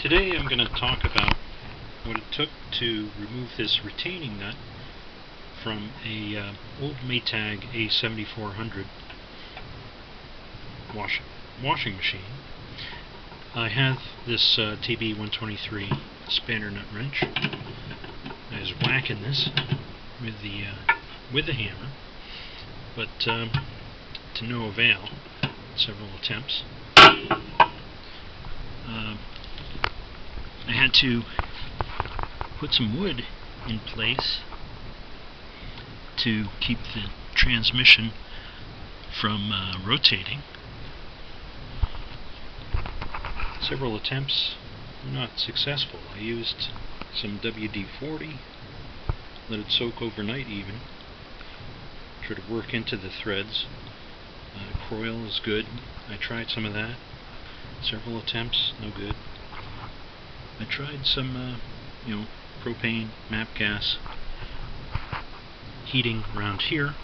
Today I'm going to talk about what it took to remove this retaining nut from a old Maytag A7400 washing machine. I have this TB123 spanner nut wrench. I was whacking this with the hammer, but to no avail. Several attempts. I had to put some wood in place to keep the transmission from rotating. Several attempts were not successful. I used some WD-40, let it soak overnight even, try to work into the threads. Coil is good. I tried some of that. Several attempts, no good. I tried some, propane, MAP gas heating around here.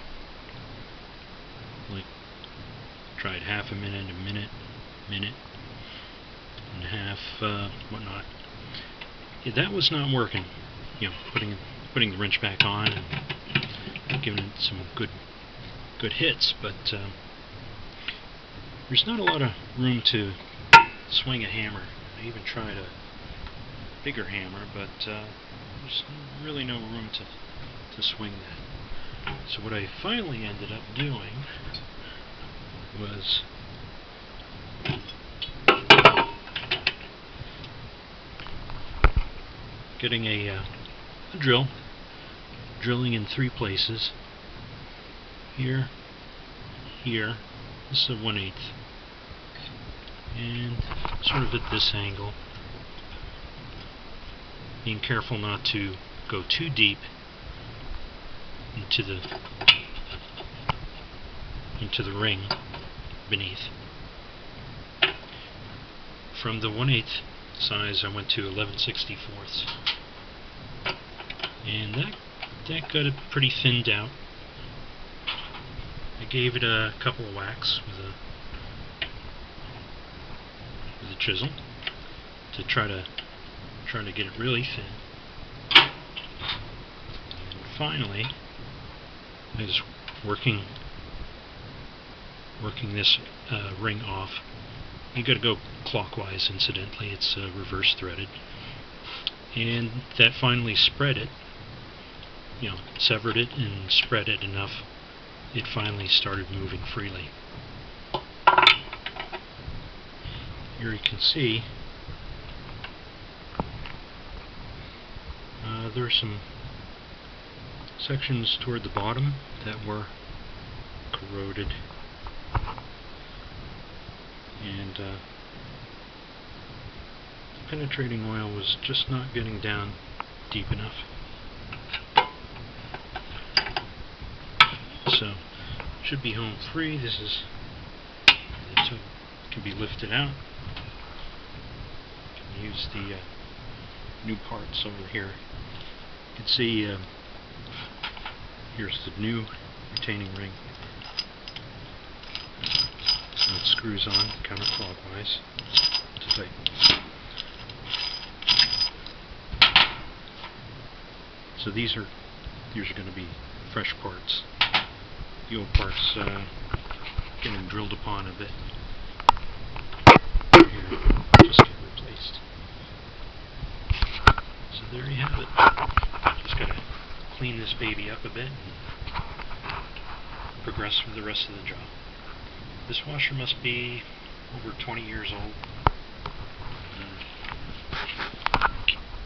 Like, tried half a minute, minute and a half, whatnot. Yeah, that was not working. Putting the wrench back on and giving it some good hits, but there's not a lot of room to swing a hammer. I even tried a bigger hammer, but there's really no room to swing that. So what I finally ended up doing was getting a drill, drilling in 3 places. Here, this is a 1/8, and sort of at this angle, being careful not to go too deep into the ring beneath. From the 1/8 size I went to 11/64, and that got it pretty thinned out. I gave it a couple of whacks with a chisel to try to get it really thin. And finally, I was working this ring off. You got to go clockwise, incidentally. It's reverse threaded, and that finally spread it. Severed it and spread it enough. It finally started moving freely. Here you can see there are some sections toward the bottom that were corroded, and the penetrating oil was just not getting down deep enough. So, should be home free. This is, it can be lifted out. You can use the new parts over here. You can see here's the new retaining ring. So it screws on counterclockwise to tighten. So these are going to be fresh parts. The old parts getting drilled upon a bit. Here, just get replaced. So there you have it. Just gotta clean this baby up a bit and progress with the rest of the job. This washer must be over 20 years old.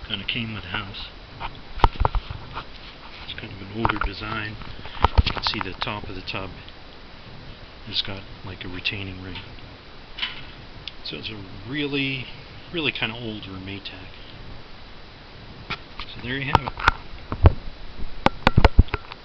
Kind of came with the house. It's kind of an older design. You can see the top of the tub has got like a retaining ring. So it's a really kind of older Maytag. So there you have it.